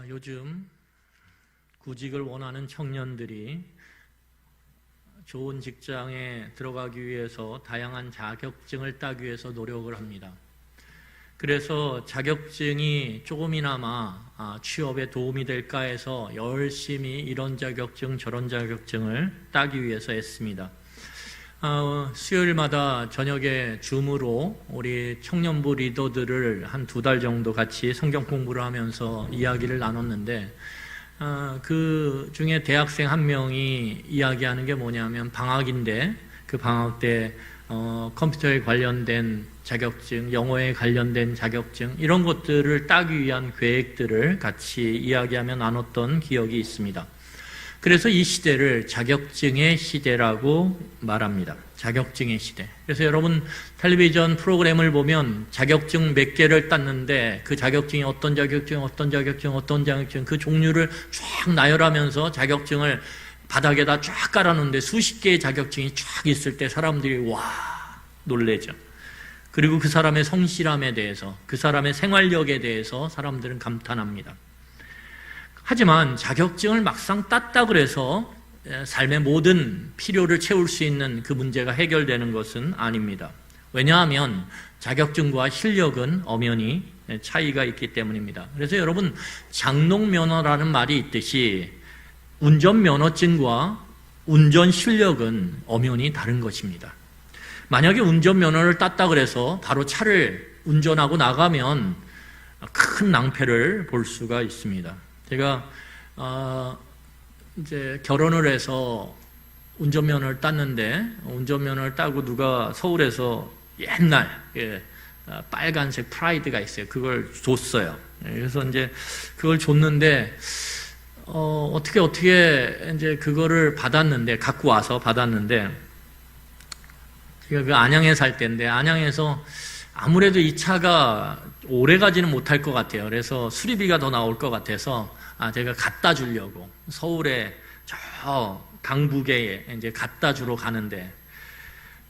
요즘 구직을 원하는 청년들이 좋은 직장에 들어가기 위해서 다양한 자격증을 따기 위해서 노력을 합니다. 그래서 자격증이 조금이나마 취업에 도움이 될까 해서 열심히 이런 자격증 저런 자격증을 따기 위해서 애씁니다. 수요일마다 저녁에 줌으로 우리 청년부 리더들을 한 2달 정도 같이 성경 공부를 하면서 이야기를 나눴는데 그 중에 대학생 한 명이 이야기하는 게 뭐냐면 방학인데 그 방학 때 컴퓨터에 관련된 자격증, 영어에 관련된 자격증 이런 것들을 따기 위한 계획들을 같이 이야기하며 나눴던 기억이 있습니다. 그래서 이 시대를 자격증의 시대라고 말합니다. 자격증의 시대. 그래서 여러분 텔레비전 프로그램을 보면 자격증 몇 개를 땄는데 그 자격증이 어떤 자격증 그 종류를 쫙 나열하면서 자격증을 바닥에다 쫙 깔아놓는데 수십 개의 자격증이 쫙 있을 때 사람들이 와 놀래죠. 그리고 그 사람의 성실함에 대해서 그 사람의 생활력에 대해서 사람들은 감탄합니다. 하지만 자격증을 막상 땄다 그래서 삶의 모든 필요를 채울 수 있는 그 문제가 해결되는 것은 아닙니다. 왜냐하면 자격증과 실력은 엄연히 차이가 있기 때문입니다. 그래서 여러분 장롱면허라는 말이 있듯이 운전면허증과 운전 실력은 엄연히 다른 것입니다. 만약에 운전면허를 땄다 그래서 바로 차를 운전하고 나가면 큰 낭패를 볼 수가 있습니다. 제가 이제 결혼을 해서 운전면허를 땄는데 운전면허를 따고 누가 서울에서 옛날 빨간색 프라이드가 있어요. 그걸 줬어요. 그래서 이제 그걸 줬는데 어떻게 이제 그거를 받았는데 갖고 와서 받았는데 제가 그 안양에 살 때인데 안양에서 아무래도 이 차가 오래 가지는 못할 것 같아요. 그래서 수리비가 더 나올 것 같아서 제가 갖다 주려고 서울에 저 강북에 이제 갖다 주러 가는데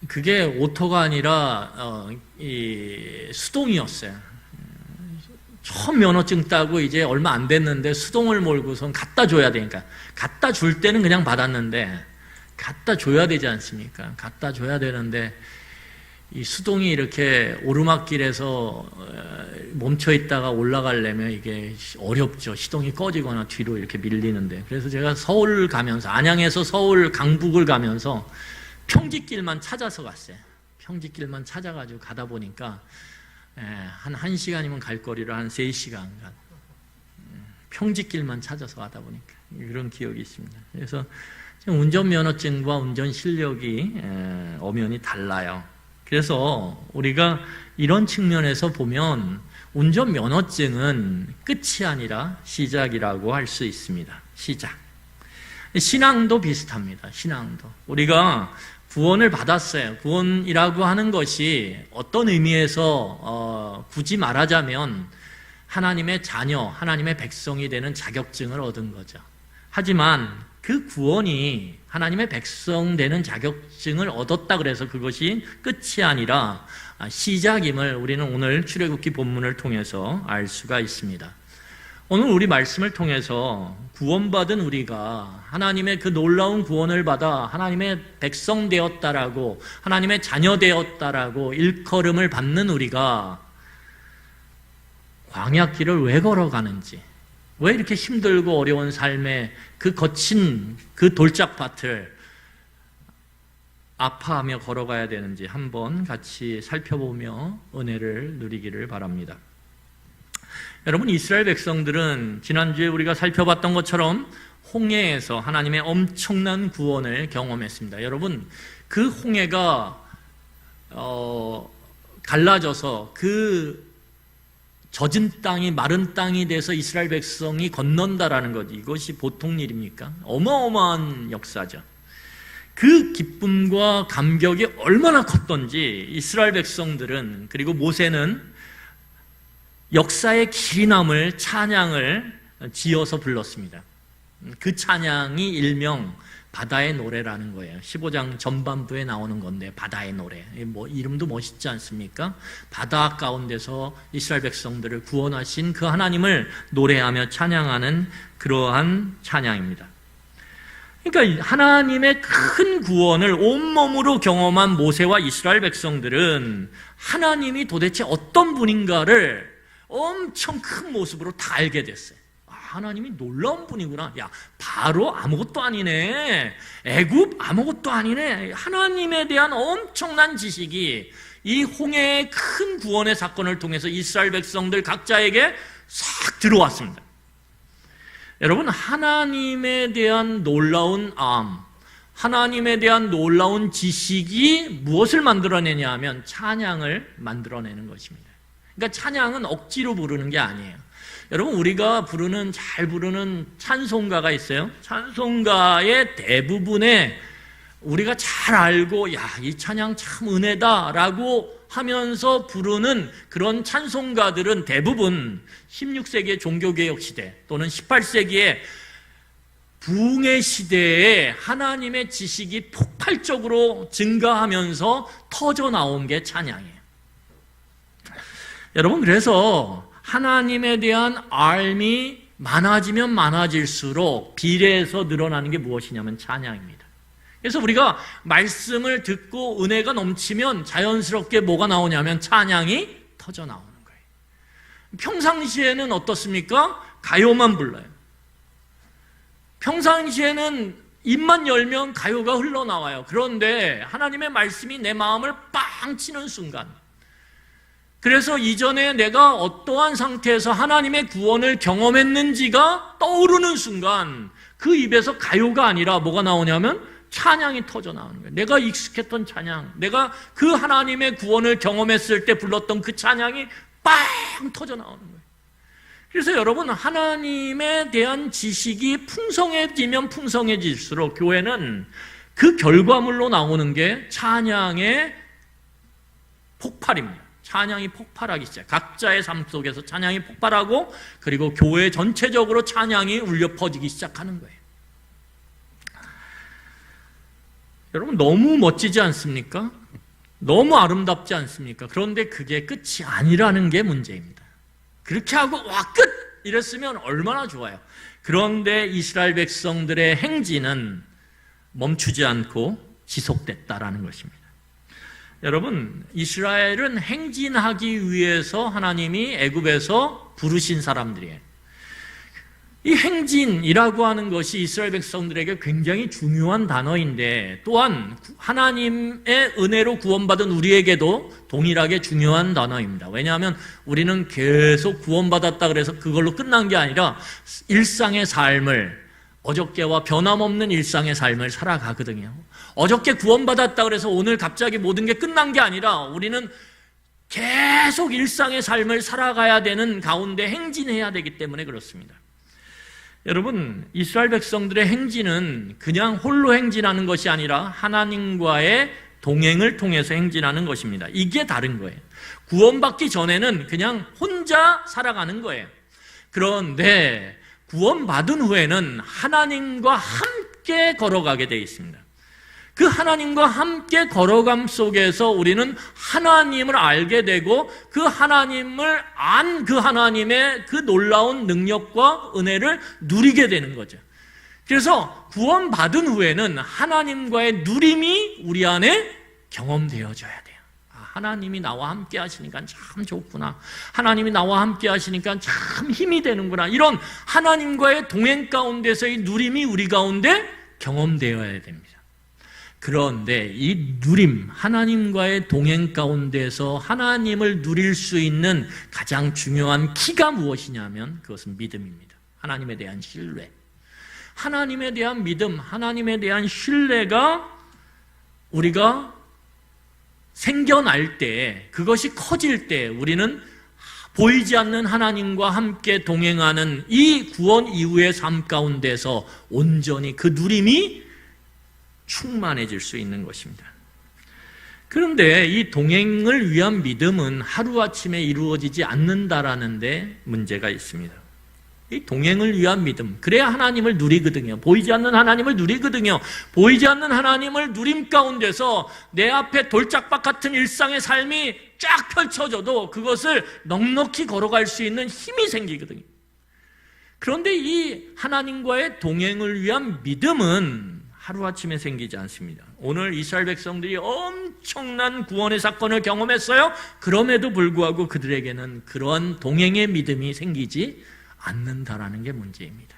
그게 오토가 아니라 이 수동이었어요. 처음 면허증 따고 이제 얼마 안 됐는데 수동을 몰고선 갖다 줘야 되니까 갖다 줄 때는 그냥 받았는데 갖다 줘야 되지 않습니까? 갖다 줘야 되는데 이 수동이 이렇게 오르막길에서 멈춰 있다가 올라가려면 이게 어렵죠. 시동이 꺼지거나 뒤로 이렇게 밀리는데. 그래서 제가 서울 가면서, 안양에서 서울 강북을 가면서 평지길만 찾아서 갔어요. 평지길만 찾아가지고 가다 보니까 한 1시간이면 갈 거리를 한 3시간 평지길만 찾아서 가다 보니까 이런 기억이 있습니다. 그래서 운전면허증과 운전 실력이 엄연히 달라요. 그래서 우리가 이런 측면에서 보면 운전면허증은 끝이 아니라 시작이라고 할 수 있습니다. 시작. 신앙도 비슷합니다. 신앙도. 우리가 구원을 받았어요. 구원이라고 하는 것이 어떤 의미에서 굳이 말하자면 하나님의 자녀, 하나님의 백성이 되는 자격증을 얻은 거죠. 하지만 그 구원이 하나님의 백성 되는 자격증을 얻었다 그래서 그것이 끝이 아니라 시작임을 우리는 오늘 출애굽기 본문을 통해서 알 수가 있습니다. 오늘 우리 말씀을 통해서 구원받은 우리가 하나님의 그 놀라운 구원을 받아 하나님의 백성 되었다라고 하나님의 자녀 되었다라고 일컬음을 받는 우리가 광야길을 왜 걸어가는지 왜 이렇게 힘들고 어려운 삶에 그 거친 그 돌짝밭을 아파하며 걸어가야 되는지 한번 같이 살펴보며 은혜를 누리기를 바랍니다. 여러분 이스라엘 백성들은 지난주에 우리가 살펴봤던 것처럼 홍해에서 하나님의 엄청난 구원을 경험했습니다. 여러분 그 홍해가 갈라져서 그 젖은 땅이 마른 땅이 돼서 이스라엘 백성이 건넌다라는 것 이것이 보통 일입니까? 어마어마한 역사죠. 그 기쁨과 감격이 얼마나 컸던지 이스라엘 백성들은 그리고 모세는 역사의 길이 남을 찬양을 지어서 불렀습니다. 그 찬양이 일명 바다의 노래라는 거예요. 15장 전반부에 나오는 건데 바다의 노래. 뭐 이름도 멋있지 않습니까? 바다 가운데서 이스라엘 백성들을 구원하신 그 하나님을 노래하며 찬양하는 그러한 찬양입니다. 그러니까 하나님의 큰 구원을 온몸으로 경험한 모세와 이스라엘 백성들은 하나님이 도대체 어떤 분인가를 엄청 큰 모습으로 다 알게 됐어요. 하나님이 놀라운 분이구나. 야, 바로 아무것도 아니네. 애굽 아무것도 아니네. 하나님에 대한 엄청난 지식이 이 홍해의 큰 구원의 사건을 통해서 이스라엘 백성들 각자에게 싹 들어왔습니다. 여러분, 하나님에 대한 놀라운 암, 하나님에 대한 놀라운 지식이 무엇을 만들어내냐 하면 찬양을 만들어내는 것입니다. 그러니까 찬양은 억지로 부르는 게 아니에요. 여러분, 우리가 잘 부르는 찬송가가 있어요. 찬송가의 대부분에 우리가 잘 알고, 야, 이 찬양 참 은혜다라고 하면서 부르는 그런 찬송가들은 대부분 16세기의 종교개혁 시대 또는 18세기의 부흥의 시대에 하나님의 지식이 폭발적으로 증가하면서 터져 나온 게 찬양이에요. 여러분, 그래서 하나님에 대한 알미 많아지면 많아질수록 비례해서 늘어나는 게 무엇이냐면 찬양입니다. 그래서 우리가 말씀을 듣고 은혜가 넘치면 자연스럽게 뭐가 나오냐면 찬양이 터져 나오는 거예요. 평상시에는 어떻습니까? 가요만 불러요. 평상시에는 입만 열면 가요가 흘러나와요. 그런데 하나님의 말씀이 내 마음을 빵 치는 순간, 그래서 이전에 내가 어떠한 상태에서 하나님의 구원을 경험했는지가 떠오르는 순간 그 입에서 가요가 아니라 뭐가 나오냐면 찬양이 터져 나오는 거예요. 내가 익숙했던 찬양, 내가 그 하나님의 구원을 경험했을 때 불렀던 그 찬양이 빵 터져 나오는 거예요. 그래서 여러분, 하나님에 대한 지식이 풍성해지면 풍성해질수록 교회는 그 결과물로 나오는 게 찬양의 폭발입니다. 찬양이 폭발하기 시작. 각자의 삶 속에서 찬양이 폭발하고, 그리고 교회 전체적으로 찬양이 울려 퍼지기 시작하는 거예요. 여러분, 너무 멋지지 않습니까? 너무 아름답지 않습니까? 그런데 그게 끝이 아니라는 게 문제입니다. 그렇게 하고 와, 끝! 이랬으면 얼마나 좋아요. 그런데 이스라엘 백성들의 행진은 멈추지 않고 지속됐다라는 것입니다. 여러분, 이스라엘은 행진하기 위해서 하나님이 애굽에서 부르신 사람들이에요. 이 행진이라고 하는 것이 이스라엘 백성들에게 굉장히 중요한 단어인데, 또한 하나님의 은혜로 구원받은 우리에게도 동일하게 중요한 단어입니다. 왜냐하면 우리는 계속 구원받았다 그래서 그걸로 끝난 게 아니라 일상의 삶을, 어저께와 변함없는 일상의 삶을 살아가거든요. 어저께 구원받았다 그래서 오늘 갑자기 모든 게 끝난 게 아니라 우리는 계속 일상의 삶을 살아가야 되는 가운데 행진해야 되기 때문에 그렇습니다. 여러분, 이스라엘 백성들의 행진은 그냥 홀로 행진하는 것이 아니라 하나님과의 동행을 통해서 행진하는 것입니다. 이게 다른 거예요. 구원받기 전에는 그냥 혼자 살아가는 거예요. 그런데 구원받은 후에는 하나님과 함께 걸어가게 되어 있습니다. 그 하나님과 함께 걸어감 속에서 우리는 하나님을 알게 되고, 그 하나님을 안 그 하나님의 그 놀라운 능력과 은혜를 누리게 되는 거죠. 그래서 구원받은 후에는 하나님과의 누림이 우리 안에 경험되어져야 돼요. 하나님이 나와 함께 하시니까 참 좋구나. 하나님이 나와 함께 하시니까 참 힘이 되는구나. 이런 하나님과의 동행 가운데서의 누림이 우리 가운데 경험되어야 됩니다. 그런데 이 누림, 하나님과의 동행 가운데서 하나님을 누릴 수 있는 가장 중요한 키가 무엇이냐면 그것은 믿음입니다. 하나님에 대한 신뢰. 하나님에 대한 믿음, 하나님에 대한 신뢰가 우리가 생겨날 때, 그것이 커질 때 우리는 보이지 않는 하나님과 함께 동행하는 이 구원 이후의 삶 가운데서 온전히 그 누림이 충만해질 수 있는 것입니다. 그런데 이 동행을 위한 믿음은 하루아침에 이루어지지 않는다라는 데 문제가 있습니다. 이 동행을 위한 믿음, 그래야 하나님을 누리거든요. 보이지 않는 하나님을 누리거든요. 보이지 않는 하나님을 누림 가운데서 내 앞에 돌짝밭 같은 일상의 삶이 쫙 펼쳐져도 그것을 넉넉히 걸어갈 수 있는 힘이 생기거든요. 그런데 이 하나님과의 동행을 위한 믿음은 하루아침에 생기지 않습니다. 오늘 이스라엘 백성들이 엄청난 구원의 사건을 경험했어요. 그럼에도 불구하고 그들에게는 그러한 동행의 믿음이 생기지 않는다라는 게 문제입니다.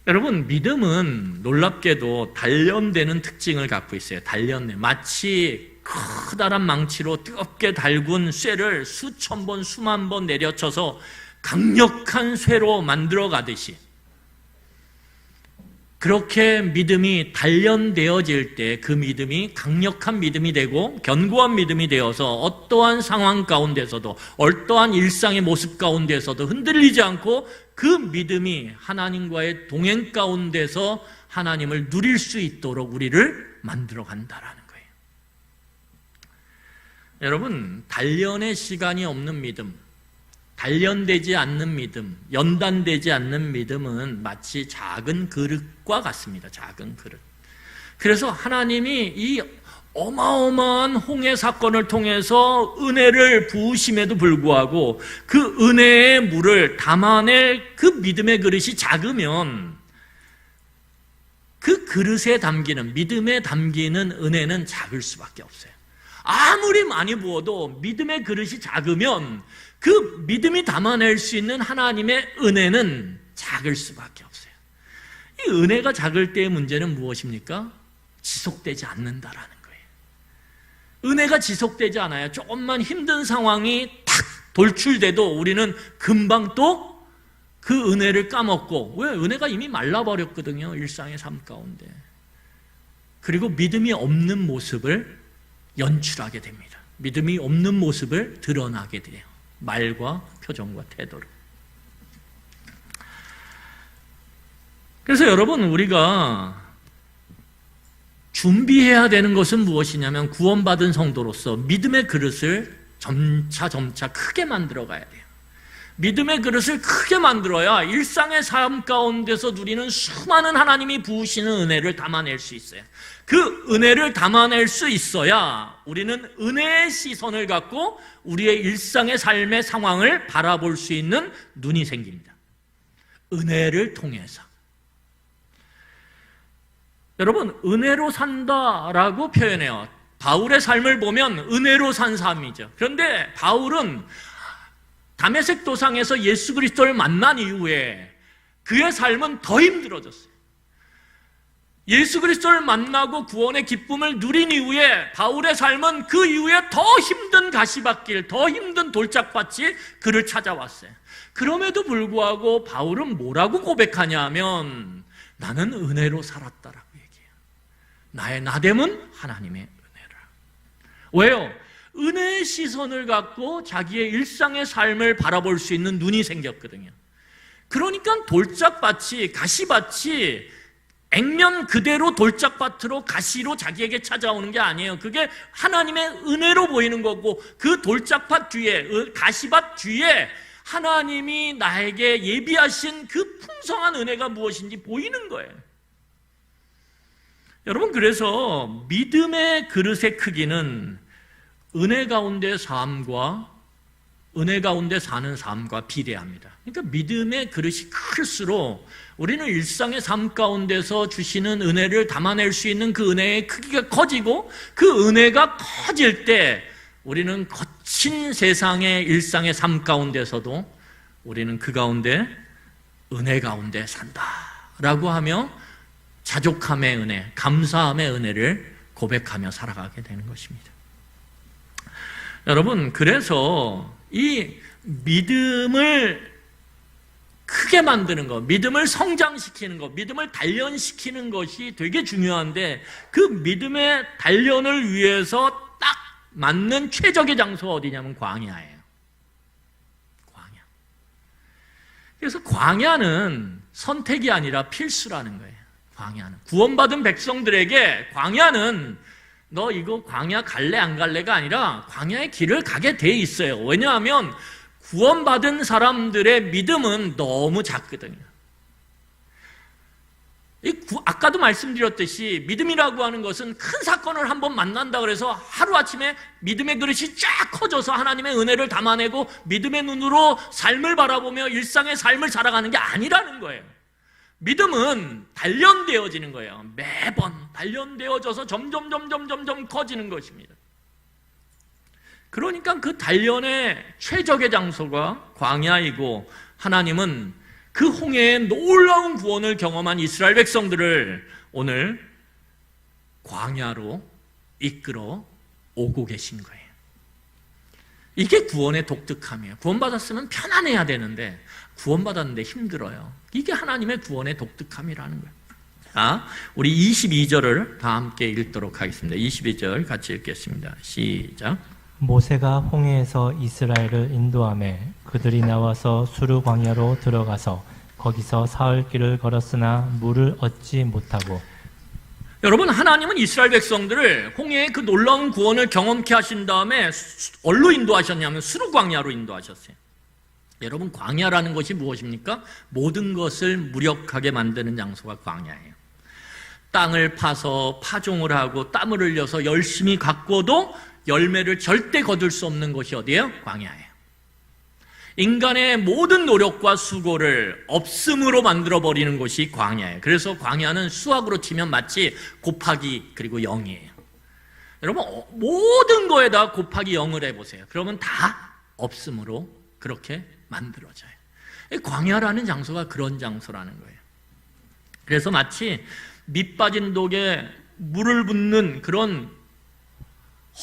여러분, 믿음은 놀랍게도 단련되는 특징을 갖고 있어요. 단련돼. 마치 커다란 망치로 뜨겁게 달군 쇠를 수천 번, 수만 번 내려쳐서 강력한 쇠로 만들어 가듯이, 그렇게 믿음이 단련되어질 때 그 믿음이 강력한 믿음이 되고 견고한 믿음이 되어서 어떠한 상황 가운데서도, 어떠한 일상의 모습 가운데서도 흔들리지 않고 그 믿음이 하나님과의 동행 가운데서 하나님을 누릴 수 있도록 우리를 만들어 간다라는 거예요. 여러분, 단련의 시간이 없는 믿음, 단련되지 않는 믿음, 연단되지 않는 믿음은 마치 작은 그릇과 같습니다. 작은 그릇. 그래서 하나님이 이 어마어마한 홍해 사건을 통해서 은혜를 부으심에도 불구하고 그 은혜의 물을 담아낼 그 믿음의 그릇이 작으면 그 그릇에 담기는, 믿음에 담기는 은혜는 작을 수밖에 없어요. 아무리 많이 부어도 믿음의 그릇이 작으면 그 믿음이 담아낼 수 있는 하나님의 은혜는 작을 수밖에 없어요. 이 은혜가 작을 때의 문제는 무엇입니까? 지속되지 않는다라는 거예요. 은혜가 지속되지 않아요. 조금만 힘든 상황이 탁 돌출돼도 우리는 금방 또 그 은혜를 까먹고, 왜? 은혜가 이미 말라버렸거든요. 일상의 삶 가운데. 그리고 믿음이 없는 모습을 연출하게 됩니다. 믿음이 없는 모습을 드러나게 돼요. 말과 표정과 태도로. 그래서 여러분, 우리가 준비해야 되는 것은 무엇이냐면 구원받은 성도로서 믿음의 그릇을 점차 크게 만들어 가야 돼요. 믿음의 그릇을 크게 만들어야 일상의 삶 가운데서 누리는 수많은 하나님이 부으시는 은혜를 담아낼 수 있어요. 그 은혜를 담아낼 수 있어야 우리는 은혜의 시선을 갖고 우리의 일상의 삶의 상황을 바라볼 수 있는 눈이 생깁니다. 은혜를 통해서. 여러분, 은혜로 산다라고 표현해요. 바울의 삶을 보면 은혜로 산 삶이죠. 그런데 바울은 다메섹 도상에서 예수 그리스도를 만난 이후에 그의 삶은 더 힘들어졌어요. 예수 그리스도를 만나고 구원의 기쁨을 누린 이후에 바울의 삶은 그 이후에 더 힘든 가시밭길, 더 힘든 돌짝밭이 그를 찾아왔어요. 그럼에도 불구하고 바울은 뭐라고 고백하냐 하면 나는 은혜로 살았다라고 얘기해요. 나의 나됨은 하나님의 은혜라. 왜요? 은혜의 시선을 갖고 자기의 일상의 삶을 바라볼 수 있는 눈이 생겼거든요. 그러니까 돌짝밭이, 가시밭이 액면 그대로 돌짝밭으로 가시로 자기에게 찾아오는 게 아니에요. 그게 하나님의 은혜로 보이는 거고, 그 돌짝밭 뒤에, 가시밭 뒤에 하나님이 나에게 예비하신 그 풍성한 은혜가 무엇인지 보이는 거예요. 여러분, 그래서 믿음의 그릇의 크기는 은혜 가운데 삶과 은혜 가운데 사는 삶과 비례합니다. 그러니까 믿음의 그릇이 클수록 우리는 일상의 삶 가운데서 주시는 은혜를 담아낼 수 있는 그 은혜의 크기가 커지고, 그 은혜가 커질 때 우리는 거친 세상의 일상의 삶 가운데서도 우리는 그 가운데 은혜 가운데 산다라고 하며 자족함의 은혜, 감사함의 은혜를 고백하며 살아가게 되는 것입니다. 여러분, 그래서 이 믿음을 크게 만드는 것, 믿음을 성장시키는 것, 믿음을 단련시키는 것이 되게 중요한데, 그 믿음의 단련을 위해서 딱 맞는 최적의 장소가 어디냐면 광야예요. 광야. 그래서 광야는 선택이 아니라 필수라는 거예요. 광야는. 구원받은 백성들에게 광야는 너 이거 광야 갈래 안 갈래가 아니라 광야의 길을 가게 돼 있어요. 왜냐하면 구원받은 사람들의 믿음은 너무 작거든요. 아까도 말씀드렸듯이 믿음이라고 하는 것은 큰 사건을 한번 만난다 그래서 하루아침에 믿음의 그릇이 쫙 커져서 하나님의 은혜를 담아내고 믿음의 눈으로 삶을 바라보며 일상의 삶을 살아가는 게 아니라는 거예요. 믿음은 단련되어지는 거예요. 매번 단련되어져서 점점 커지는 것입니다. 그러니까 그 단련의 최적의 장소가 광야이고, 하나님은 그 홍해의 놀라운 구원을 경험한 이스라엘 백성들을 오늘 광야로 이끌어 오고 계신 거예요. 이게 구원의 독특함이에요. 구원받았으면 편안해야 되는데 구원받았는데 힘들어요. 이게 하나님의 구원의 독특함이라는 거예요. 자, 우리 22절을 다 함께 읽도록 하겠습니다. 22절 같이 읽겠습니다. 시작. 모세가 홍해에서 이스라엘을 인도하매 그들이 나와서 수르 광야로 들어가서 거기서 사흘 길을 걸었으나 물을 얻지 못하고. 여러분, 하나님은 이스라엘 백성들을 홍해의 그 놀라운 구원을 경험케 하신 다음에 어디로 인도하셨냐면 수르 광야로 인도하셨어요. 여러분, 광야라는 것이 무엇입니까? 모든 것을 무력하게 만드는 장소가 광야예요. 땅을 파서 파종을 하고 땀을 흘려서 열심히 가꿔도 열매를 절대 거둘 수 없는 곳이 어디예요? 광야예요. 인간의 모든 노력과 수고를 없음으로 만들어버리는 곳이 광야예요. 그래서 광야는 수학으로 치면 마치 곱하기 그리고 0이에요. 여러분, 모든 거에다 곱하기 0을 해보세요. 그러면 다 없음으로 그렇게 만들어져요. 광야라는 장소가 그런 장소라는 거예요. 그래서 마치 밑 빠진 독에 물을 붓는 그런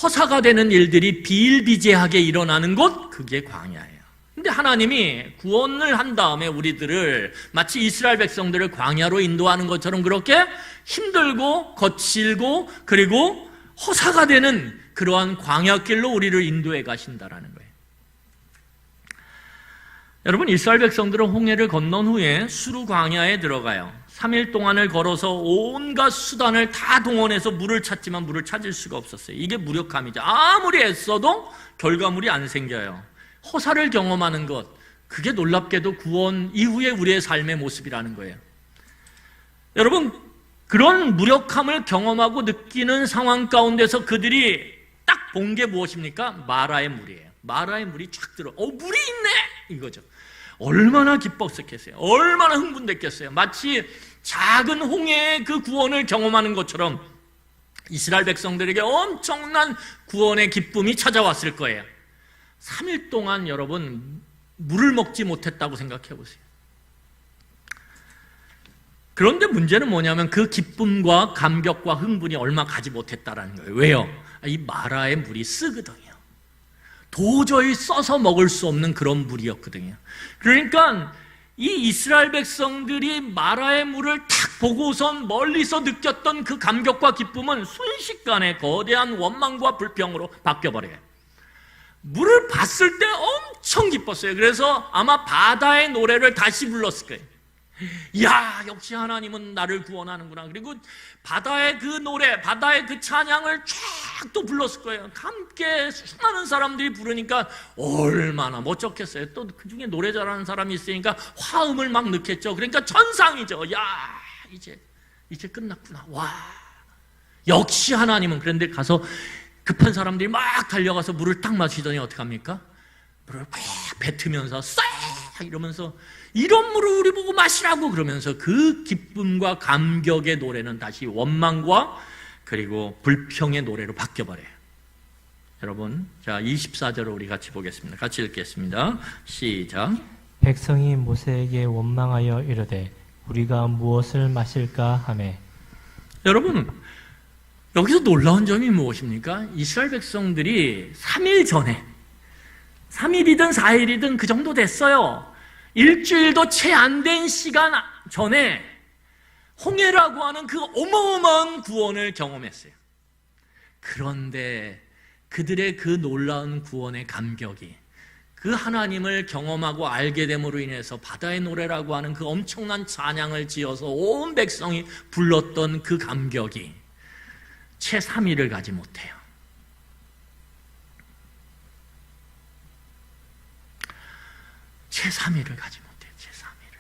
허사가 되는 일들이 비일비재하게 일어나는 곳, 그게 광야예요. 근데 하나님이 구원을 한 다음에 우리들을 마치 이스라엘 백성들을 광야로 인도하는 것처럼 그렇게 힘들고 거칠고 그리고 허사가 되는 그러한 광야길로 우리를 인도해 가신다라는 거예요. 여러분, 이스라엘 백성들은 홍해를 건넌 후에 수르 광야에 들어가요. 3일 동안을 걸어서 온갖 수단을 다 동원해서 물을 찾지만 물을 찾을 수가 없었어요. 이게 무력함이죠. 아무리 애써도 결과물이 안 생겨요. 허사를 경험하는 것, 그게 놀랍게도 구원 이후의 우리의 삶의 모습이라는 거예요. 여러분, 그런 무력함을 경험하고 느끼는 상황 가운데서 그들이 딱 본 게 무엇입니까? 마라의 물이에요. 마라의 물이 쫙 들어. 물이 있네! 이거죠. 얼마나 기뻤었겠어요. 얼마나 흥분됐겠어요. 마치 작은 홍해의 그 구원을 경험하는 것처럼 이스라엘 백성들에게 엄청난 구원의 기쁨이 찾아왔을 거예요. 3일 동안 여러분 물을 먹지 못했다고 생각해 보세요. 그런데 문제는 뭐냐면 그 기쁨과 감격과 흥분이 얼마 가지 못했다라는 거예요. 왜요? 이 마라의 물이 쓰거든요. 도저히 써서 먹을 수 없는 그런 물이었거든요. 그러니까 이 이스라엘 백성들이 마라의 물을 탁 보고선 멀리서 느꼈던 그 감격과 기쁨은 순식간에 거대한 원망과 불평으로 바뀌어버려요. 물을 봤을 때 엄청 기뻤어요. 그래서 아마 바다의 노래를 다시 불렀을 거예요. 야, 역시 하나님은 나를 구원하는구나. 그리고 바다의 그 노래, 바다의 그 찬양을 쫙 또 불렀을 거예요. 함께 수많은 사람들이 부르니까 얼마나 멋졌겠어요. 또 그 중에 노래 잘하는 사람이 있으니까 화음을 막 넣겠죠. 그러니까 천상이죠. 야, 이제 끝났구나. 와, 역시 하나님은. 그런데 가서 급한 사람들이 막 달려가서 물을 딱 마시더니 어떡합니까? 물을 꽉 뱉으면서 싹 이러면서 이런 물을 우리 보고 마시라고 그러면서 그 기쁨과 감격의 노래는 다시 원망과 그리고 불평의 노래로 바뀌어버려요. 여러분, 자 24절을 우리 같이 보겠습니다. 같이 읽겠습니다. 시작. 백성이 모세에게 원망하여 이르되 우리가 무엇을 마실까 하매. 여러분, 여기서 놀라운 점이 무엇입니까? 이스라엘 백성들이 3일 전에 3일이든 4일이든 그 정도 됐어요. 일주일도 채 안 된 시간 전에 홍해라고 하는 그 어마어마한 구원을 경험했어요. 그런데 그들의 그 놀라운 구원의 감격이 그 하나님을 경험하고 알게 됨으로 인해서 바다의 노래라고 하는 그 엄청난 찬양을 지어서 온 백성이 불렀던 그 감격이 채 3일을 가지 못해요. 제3위를 가지 못해요. 제3위를.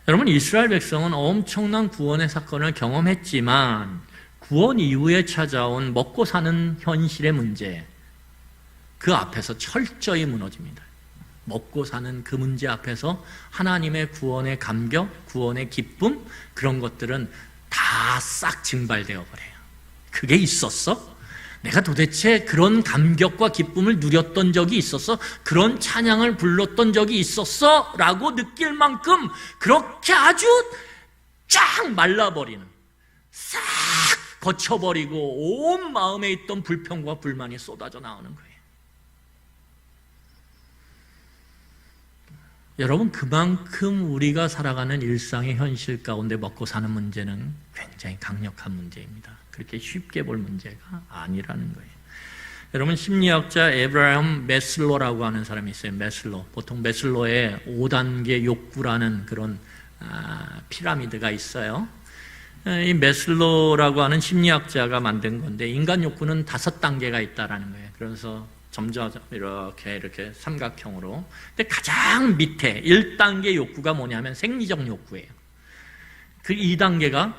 여러분, 이스라엘 백성은 엄청난 구원의 사건을 경험했지만 구원 이후에 찾아온 먹고 사는 현실의 문제, 그 앞에서 철저히 무너집니다. 먹고 사는 그 문제 앞에서 하나님의 구원의 감격, 구원의 기쁨, 그런 것들은 다 싹 증발되어 버려요. 그게 있었어? 내가 도대체 그런 감격과 기쁨을 누렸던 적이 있었어? 그런 찬양을 불렀던 적이 있었어? 라고 느낄 만큼 그렇게 아주 쫙 말라버리는, 싹 거쳐버리고 온 마음에 있던 불평과 불만이 쏟아져 나오는 거예요. 여러분, 그만큼 우리가 살아가는 일상의 현실 가운데 먹고 사는 문제는 굉장히 강력한 문제입니다. 그렇게 쉽게 볼 문제가 아니라는 거예요. 여러분, 심리학자 에브라임 매슬로라고 하는 사람이 있어요. 매슬로. 보통 매슬로의 5단계 욕구라는 그런 피라미드가 있어요. 이 매슬로라고 하는 심리학자가 만든 건데, 인간 욕구는 5단계가 있다라는 거예요. 그래서 점점 이렇게 삼각형으로. 근데 가장 밑에 1단계 욕구가 뭐냐면 생리적 욕구예요. 그 2단계가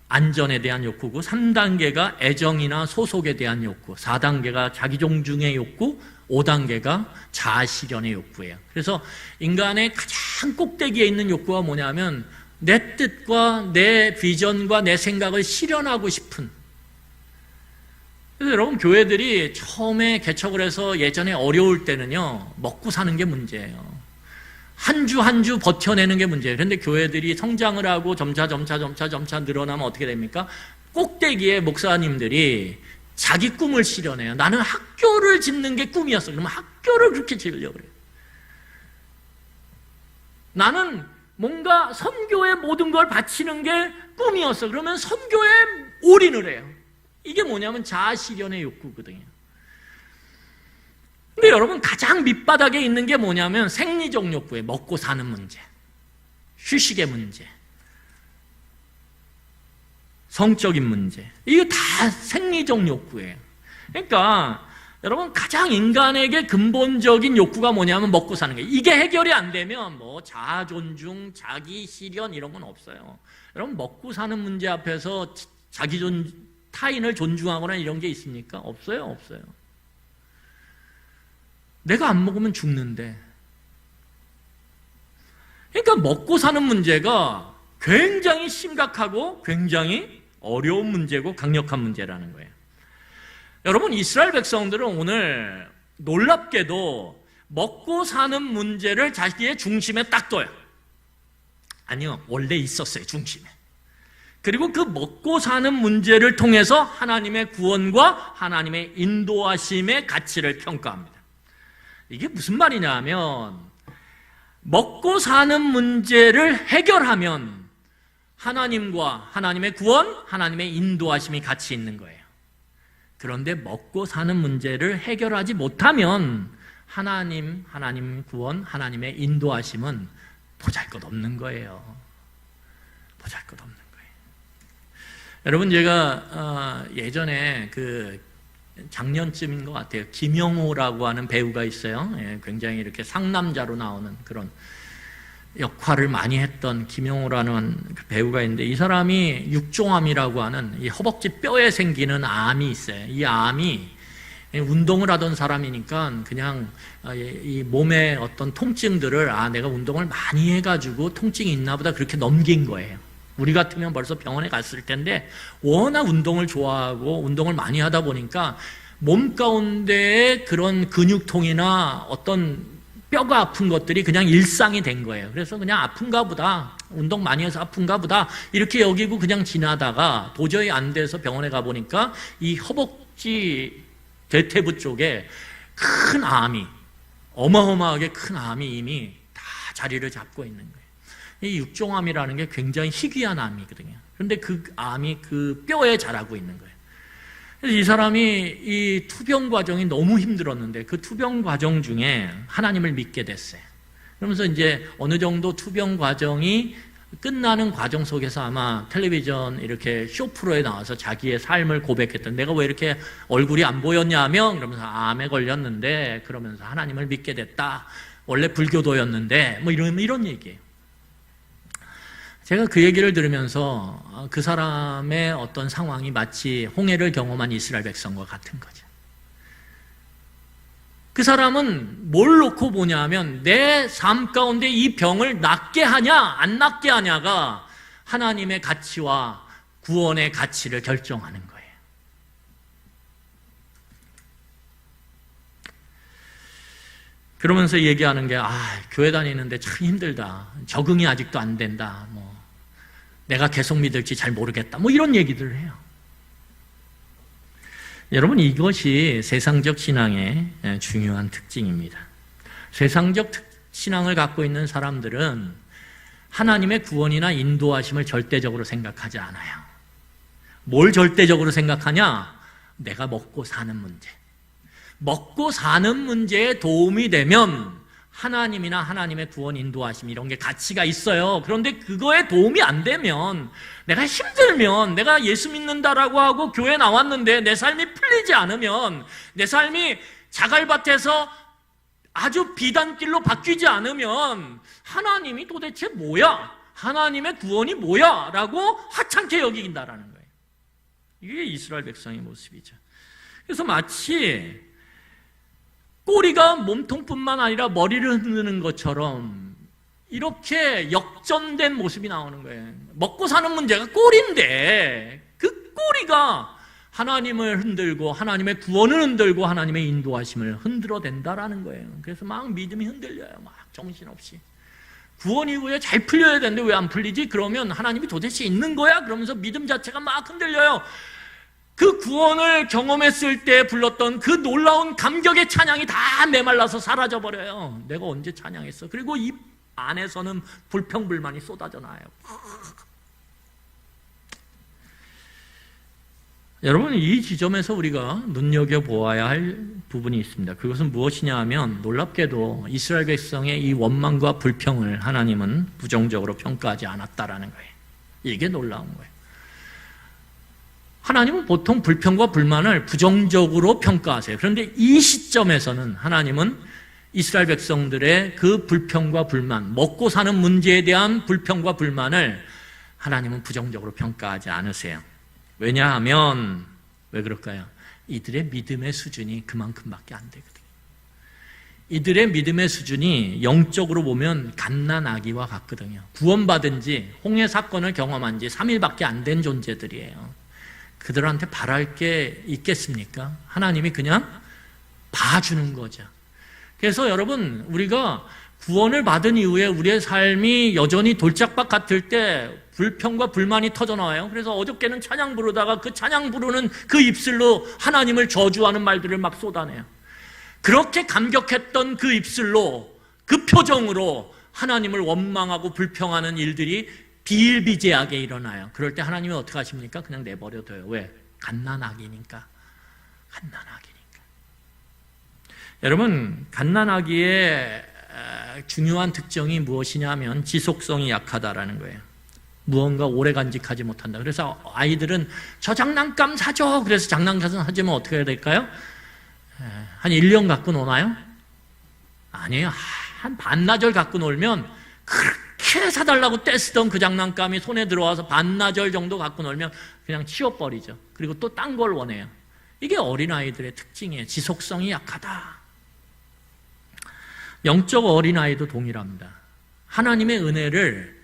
안전에 대한 욕구고, 3단계가 애정이나 소속에 대한 욕구, 4단계가 자기 존중의 욕구, 5단계가 자아실현의 욕구예요. 그래서 인간의 가장 꼭대기에 있는 욕구가 뭐냐면 내 뜻과 내 비전과 내 생각을 실현하고 싶은. 그래서 여러분, 교회들이 처음에 개척을 해서 예전에 어려울 때는요, 먹고 사는 게 문제예요. 한 주 한 주 버텨내는 게 문제예요. 그런데 교회들이 성장을 하고 점차 늘어나면 어떻게 됩니까? 꼭대기에 목사님들이 자기 꿈을 실현해요. 나는 학교를 짓는 게 꿈이었어. 그러면 학교를 그렇게 지으려고 그래요. 나는 뭔가 선교에 모든 걸 바치는 게 꿈이었어. 그러면 선교에 올인을 해요. 이게 뭐냐면 자아실현의 욕구거든요. 근데 여러분, 가장 밑바닥에 있는 게 뭐냐면 생리적 욕구예요. 먹고 사는 문제, 휴식의 문제, 성적인 문제. 이게 다 생리적 욕구예요. 그러니까 여러분, 가장 인간에게 근본적인 욕구가 뭐냐면 먹고 사는 거예요. 이게 해결이 안 되면 뭐 자아 존중, 자기 실현 이런 건 없어요. 여러분, 먹고 사는 문제 앞에서 타인을 존중하거나 이런 게 있습니까? 없어요, 없어요. 내가 안 먹으면 죽는데. 그러니까 먹고 사는 문제가 굉장히 심각하고 굉장히 어려운 문제고 강력한 문제라는 거예요. 여러분, 이스라엘 백성들은 오늘 놀랍게도 먹고 사는 문제를 자기의 중심에 딱 둬요. 아니요, 원래 있었어요, 중심에. 그리고 그 먹고 사는 문제를 통해서 하나님의 구원과 하나님의 인도하심의 가치를 평가합니다. 이게 무슨 말이냐 하면, 먹고 사는 문제를 해결하면 하나님과 하나님의 구원, 하나님의 인도하심이 같이 있는 거예요. 그런데 먹고 사는 문제를 해결하지 못하면 하나님 구원, 하나님의 인도하심은 보잘것없는 거예요. 보잘것없는 거예요. 여러분, 제가 예전에 작년쯤인 것 같아요. 김영호라고 하는 배우가 있어요. 굉장히 이렇게 상남자로 나오는 그런 역할을 많이 했던 김영호라는 배우가 있는데, 이 사람이 육종암이라고 하는 이 허벅지 뼈에 생기는 암이 있어요. 이 암이 운동을 하던 사람이니까 그냥 이 몸의 어떤 통증들을 내가 운동을 많이 해가지고 통증이 있나 보다 그렇게 넘긴 거예요. 우리 같으면 벌써 병원에 갔을 텐데, 워낙 운동을 좋아하고 운동을 많이 하다 보니까 몸 가운데에 그런 근육통이나 어떤 뼈가 아픈 것들이 그냥 일상이 된 거예요. 그래서 그냥 아픈가 보다, 운동 많이 해서 아픈가 보다 이렇게 여기고 그냥 지나다가 도저히 안 돼서 병원에 가보니까 이 허벅지 대퇴부 쪽에 큰 암이, 어마어마하게 큰 암이 이미 다 자리를 잡고 있는 거예요. 이 육종암이라는 게 굉장히 희귀한 암이거든요. 그런데 그 암이 그 뼈에 자라고 있는 거예요. 그래서 이 사람이 이 투병 과정이 너무 힘들었는데 그 투병 과정 중에 하나님을 믿게 됐어요. 그러면서 이제 어느 정도 투병 과정이 끝나는 과정 속에서 아마 텔레비전 이렇게 쇼 프로에 나와서 자기의 삶을 고백했던, 내가 왜 이렇게 얼굴이 안 보였냐며 그러면서 암에 걸렸는데 그러면서 하나님을 믿게 됐다. 원래 불교도였는데 뭐 이런 얘기예요. 제가 그 얘기를 들으면서 그 사람의 어떤 상황이 마치 홍해를 경험한 이스라엘 백성과 같은 거죠. 그 사람은 뭘 놓고 보냐면 내 삶 가운데 이 병을 낫게 하냐 안 낫게 하냐가 하나님의 가치와 구원의 가치를 결정하는 거예요. 그러면서 얘기하는 게 교회 다니는데 참 힘들다. 적응이 아직도 안 된다. 내가 계속 믿을지 잘 모르겠다. 이런 얘기들을 해요. 여러분, 이것이 세상적 신앙의 중요한 특징입니다. 세상적 신앙을 갖고 있는 사람들은 하나님의 구원이나 인도하심을 절대적으로 생각하지 않아요. 뭘 절대적으로 생각하냐? 내가 먹고 사는 문제. 먹고 사는 문제에 도움이 되면 하나님이나 하나님의 구원, 인도하심 이런 게 가치가 있어요. 그런데 그거에 도움이 안 되면, 내가 힘들면, 내가 예수 믿는다라고 하고 교회 나왔는데 내 삶이 풀리지 않으면, 내 삶이 자갈밭에서 아주 비단길로 바뀌지 않으면 하나님이 도대체 뭐야? 하나님의 구원이 뭐야? 라고 하찮게 여긴다라는 거예요. 이게 이스라엘 백성의 모습이죠. 그래서 마치 꼬리가 몸통뿐만 아니라 머리를 흔드는 것처럼 이렇게 역전된 모습이 나오는 거예요. 먹고 사는 문제가 꼬리인데 그 꼬리가 하나님을 흔들고 하나님의 구원을 흔들고 하나님의 인도하심을 흔들어댄다라는 거예요. 그래서 막 믿음이 흔들려요. 막 정신없이. 구원 이후에 잘 풀려야 되는데 왜 안 풀리지? 그러면 하나님이 도대체 있는 거야? 그러면서 믿음 자체가 막 흔들려요. 그 구원을 경험했을 때 불렀던 그 놀라운 감격의 찬양이 다 메말라서 사라져버려요. 내가 언제 찬양했어? 그리고 입 안에서는 불평불만이 쏟아져 나와요. 여러분, 이 지점에서 우리가 눈여겨보아야 할 부분이 있습니다. 그것은 무엇이냐 하면, 놀랍게도 이스라엘 백성의 이 원망과 불평을 하나님은 부정적으로 평가하지 않았다라는 거예요. 이게 놀라운 거예요. 하나님은 보통 불평과 불만을 부정적으로 평가하세요. 그런데 이 시점에서는 하나님은 이스라엘 백성들의 그 불평과 불만, 먹고 사는 문제에 대한 불평과 불만을 하나님은 부정적으로 평가하지 않으세요. 왜냐하면, 왜 그럴까요? 이들의 믿음의 수준이 그만큼밖에 안 되거든요. 이들의 믿음의 수준이 영적으로 보면 갓난아기와 같거든요. 구원받은 지, 홍해 사건을 경험한 지 3일밖에 안 된 존재들이에요. 그들한테 바랄 게 있겠습니까? 하나님이 그냥 봐주는 거죠. 그래서 여러분, 우리가 구원을 받은 이후에 우리의 삶이 여전히 돌짝밭 같을 때 불평과 불만이 터져나와요. 그래서 어저께는 찬양 부르다가 그 찬양 부르는 그 입술로 하나님을 저주하는 말들을 막 쏟아내요. 그렇게 감격했던 그 입술로, 그 표정으로 하나님을 원망하고 불평하는 일들이 비일비재하게 일어나요. 그럴 때 하나님이 어떻게 하십니까? 그냥 내버려둬요. 왜? 갓난아기니까. 갓난아기니까. 여러분, 갓난아기의 중요한 특징이 무엇이냐면 지속성이 약하다라는 거예요. 무언가 오래 간직하지 못한다. 그래서 아이들은 저 장난감 사줘. 그래서 장난감 사주면 어떻게 해야 될까요? 한 1년 갖고 노나요? 아니에요. 한 반나절 갖고 놀면 그렇게 사달라고 떼쓰던 그 장난감이 손에 들어와서 반나절 정도 갖고 놀면 그냥 치워버리죠. 그리고 또 딴 걸 원해요. 이게 어린아이들의 특징이에요. 지속성이 약하다. 영적 어린아이도 동일합니다. 하나님의 은혜를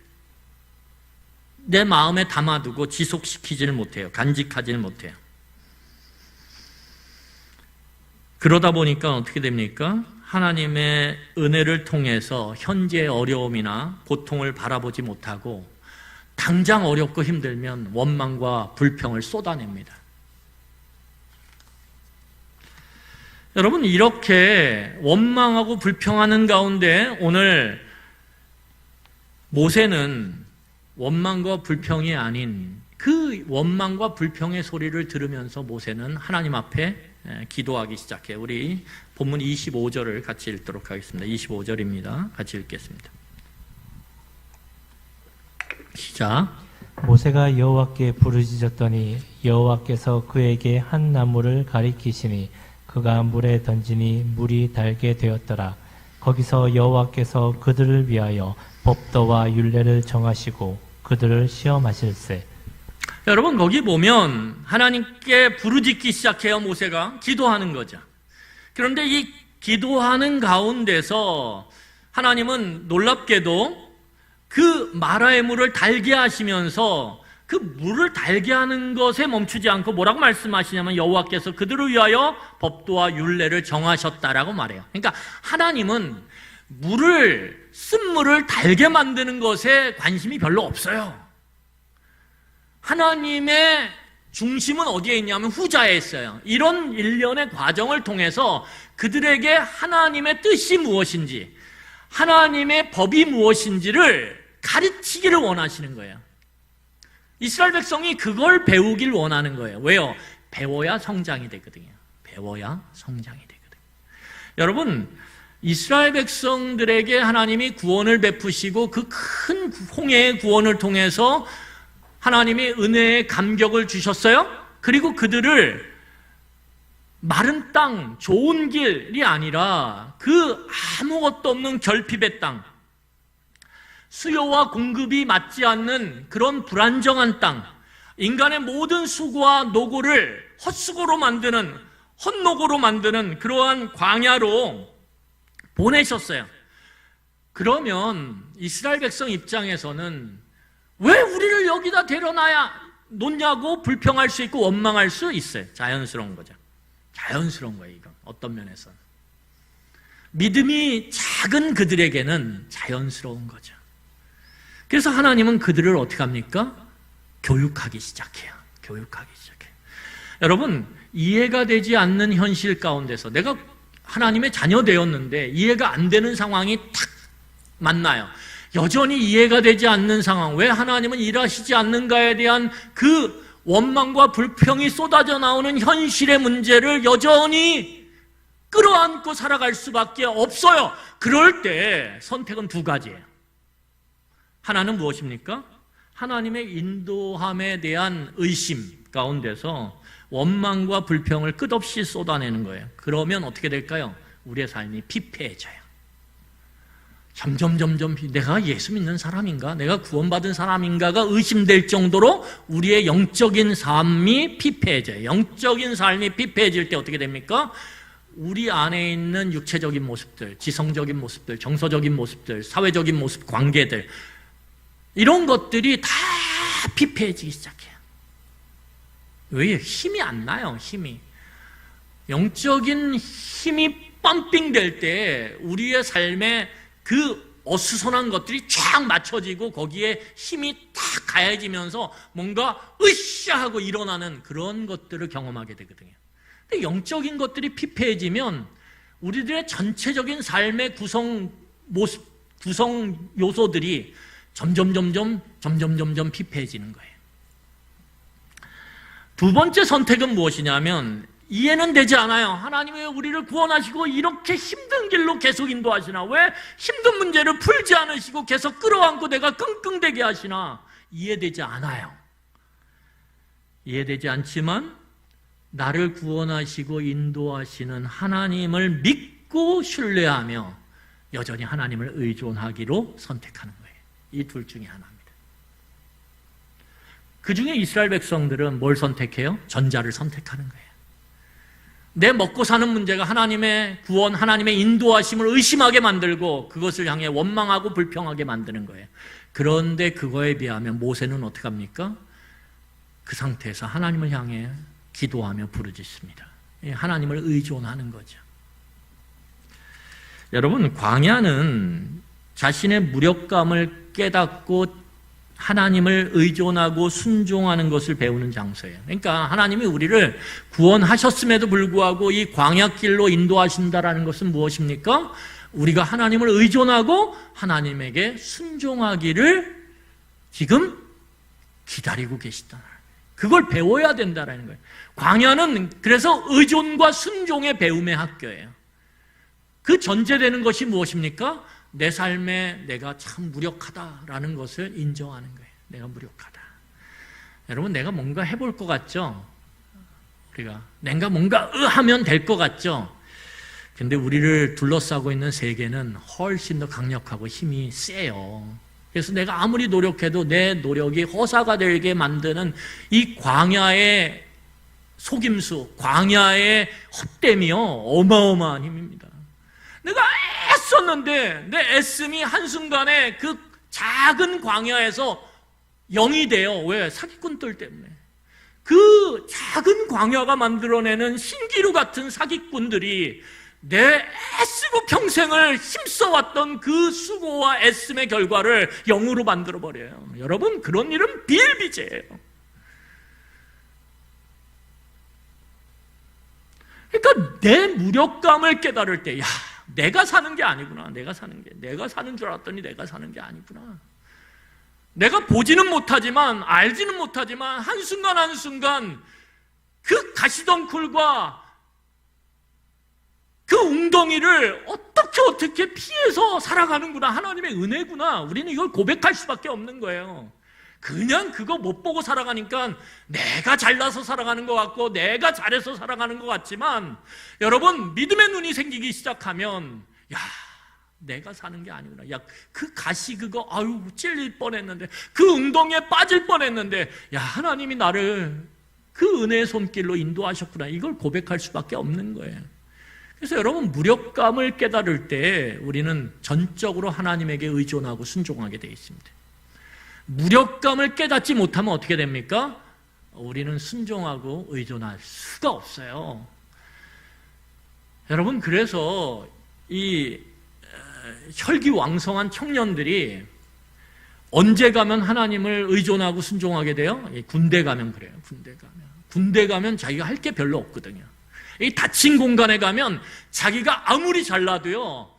내 마음에 담아두고 지속시키지를 못해요. 간직하지를 못해요. 그러다 보니까 어떻게 됩니까? 하나님의 은혜를 통해서 현재의 어려움이나 고통을 바라보지 못하고 당장 어렵고 힘들면 원망과 불평을 쏟아냅니다. 여러분, 이렇게 원망하고 불평하는 가운데 오늘 모세는 원망과 불평이 아닌 그 원망과 불평의 소리를 들으면서 모세는 하나님 앞에 기도하기 시작해요. 우리 본문 25절을 같이 읽도록 하겠습니다. 25절입니다. 같이 읽겠습니다. 시작. 모세가 여호와께 부르짖었더니 여호와께서 그에게 한 나무를 가리키시니 그가 물에 던지니 물이 달게 되었더라. 거기서 여호와께서 그들을 위하여 법도와 율례를 정하시고 그들을 시험하실세. 여러분 거기 보면 하나님께 부르짖기 시작해요. 모세가 기도하는 거죠. 그런데 이 기도하는 가운데서 하나님은 놀랍게도 그 마라의 물을 달게 하시면서 그 물을 달게 하는 것에 멈추지 않고 뭐라고 말씀하시냐면 여호와께서 그들을 위하여 법도와 율례를 정하셨다라고 말해요. 그러니까 하나님은 쓴물을 달게 만드는 것에 관심이 별로 없어요. 하나님의 중심은 어디에 있냐면 후자에 있어요. 이런 일련의 과정을 통해서 그들에게 하나님의 뜻이 무엇인지, 하나님의 법이 무엇인지를 가르치기를 원하시는 거예요. 이스라엘 백성이 그걸 배우길 원하는 거예요. 왜요? 배워야 성장이 되거든요. 배워야 성장이 되거든요. 여러분, 이스라엘 백성들에게 하나님이 구원을 베푸시고 그 큰 홍해의 구원을 통해서 하나님이 은혜의 감격을 주셨어요. 그리고 그들을 마른 땅, 좋은 길이 아니라 그 아무것도 없는 결핍의 땅, 수요와 공급이 맞지 않는 그런 불안정한 땅, 인간의 모든 수고와 노고를 헛수고로 만드는, 헛노고로 만드는 그러한 광야로 보내셨어요. 그러면 이스라엘 백성 입장에서는 왜 우리를 여기다 놓냐고 불평할 수 있고 원망할 수 있어요. 자연스러운 거죠. 자연스러운 거예요, 이건. 어떤 면에서는. 믿음이 작은 그들에게는 자연스러운 거죠. 그래서 하나님은 그들을 어떻게 합니까? 교육하기 시작해요. 교육하기 시작해요. 여러분, 이해가 되지 않는 현실 가운데서 내가 하나님의 자녀 되었는데 이해가 안 되는 상황이 탁 만나요. 여전히 이해가 되지 않는 상황, 왜 하나님은 일하시지 않는가에 대한 그 원망과 불평이 쏟아져 나오는 현실의 문제를 여전히 끌어안고 살아갈 수밖에 없어요. 그럴 때 선택은 두 가지예요. 하나는 무엇입니까? 하나님의 인도함에 대한 의심 가운데서 원망과 불평을 끝없이 쏟아내는 거예요. 그러면 어떻게 될까요? 우리의 삶이 피폐해져요. 점점 내가 예수 믿는 사람인가? 내가 구원받은 사람인가가 의심될 정도로 우리의 영적인 삶이 피폐해져요. 영적인 삶이 피폐해질 때 어떻게 됩니까? 우리 안에 있는 육체적인 모습들, 지성적인 모습들, 정서적인 모습들, 사회적인 모습, 관계들, 이런 것들이 다 피폐해지기 시작해요. 왜? 힘이 안 나요, 힘이. 영적인 힘이 펌핑될 때 우리의 삶에 그 어수선한 것들이 쫙 맞춰지고 거기에 힘이 탁 가해지면서 뭔가 으쌰 하고 일어나는 그런 것들을 경험하게 되거든요. 근데 영적인 것들이 피폐해지면 우리들의 전체적인 삶의 구성 요소들이 점점 피폐해지는 거예요. 두 번째 선택은 무엇이냐면 이해는 되지 않아요. 하나님이 왜 우리를 구원하시고 이렇게 힘든 길로 계속 인도하시나? 왜 힘든 문제를 풀지 않으시고 계속 끌어안고 내가 끙끙대게 하시나? 이해되지 않아요. 이해되지 않지만 나를 구원하시고 인도하시는 하나님을 믿고 신뢰하며 여전히 하나님을 의존하기로 선택하는 거예요. 이 둘 중에 하나입니다. 그 중에 이스라엘 백성들은 뭘 선택해요? 전자를 선택하는 거예요. 내 먹고 사는 문제가 하나님의 구원, 하나님의 인도하심을 의심하게 만들고 그것을 향해 원망하고 불평하게 만드는 거예요. 그런데 그거에 비하면 모세는 어떻게 합니까? 그 상태에서 하나님을 향해 기도하며 부르짖습니다. 하나님을 의존하는 거죠. 여러분, 광야는 자신의 무력감을 깨닫고 하나님을 의존하고 순종하는 것을 배우는 장소예요. 그러니까 하나님이 우리를 구원하셨음에도 불구하고 이 광야길로 인도하신다라는 것은 무엇입니까? 우리가 하나님을 의존하고 하나님에게 순종하기를 지금 기다리고 계시다. 그걸 배워야 된다라는 거예요. 광야는 그래서 의존과 순종의 배움의 학교예요. 그 전제되는 것이 무엇입니까? 내 삶에 내가 참 무력하다라는 것을 인정하는 거예요. 내가 무력하다. 여러분, 내가 뭔가 해볼 것 같죠? 내가 뭔가 하면 될 것 같죠? 근데 우리를 둘러싸고 있는 세계는 훨씬 더 강력하고 힘이 세요. 그래서 내가 아무리 노력해도 내 노력이 허사가 되게 만드는 이 광야의 속임수, 광야의 헛됨이요, 어마어마한 힘입니다. 내가 애썼는데 내 애씀이 한순간에 그 작은 광야에서 0이 돼요. 왜? 사기꾼들 때문에. 그 작은 광야가 만들어내는 신기루 같은 사기꾼들이 내 애쓰고 평생을 힘써왔던 그 수고와 애씀의 결과를 0으로 만들어버려요. 여러분, 그런 일은 비일비재예요. 그러니까 내 무력감을 깨달을 때, 내가 사는 게 아니구나. 내가 사는 줄 알았더니 내가 사는 게 아니구나. 내가 보지는 못하지만, 알지는 못하지만, 한순간 그 가시덩굴과 그 웅덩이를 어떻게 피해서 살아가는구나. 하나님의 은혜구나. 우리는 이걸 고백할 수밖에 없는 거예요. 그냥 그거 못 보고 살아가니까 내가 잘나서 살아가는 것 같고 내가 잘해서 살아가는 것 같지만, 여러분, 믿음의 눈이 생기기 시작하면 내가 사는 게 아니구나. 그 가시 그거 찔릴 뻔했는데, 그 웅덩이에 빠질 뻔했는데, 하나님이 나를 그 은혜의 손길로 인도하셨구나. 이걸 고백할 수밖에 없는 거예요. 그래서 여러분, 무력감을 깨달을 때 우리는 전적으로 하나님에게 의존하고 순종하게 되어 있습니다. 무력감을 깨닫지 못하면 어떻게 됩니까? 우리는 순종하고 의존할 수가 없어요. 여러분, 그래서 이 혈기왕성한 청년들이 언제 가면 하나님을 의존하고 순종하게 돼요? 군대 가면 그래요. 군대 가면 자기가 할 게 별로 없거든요. 이 닫힌 공간에 가면 자기가 아무리 잘나도요,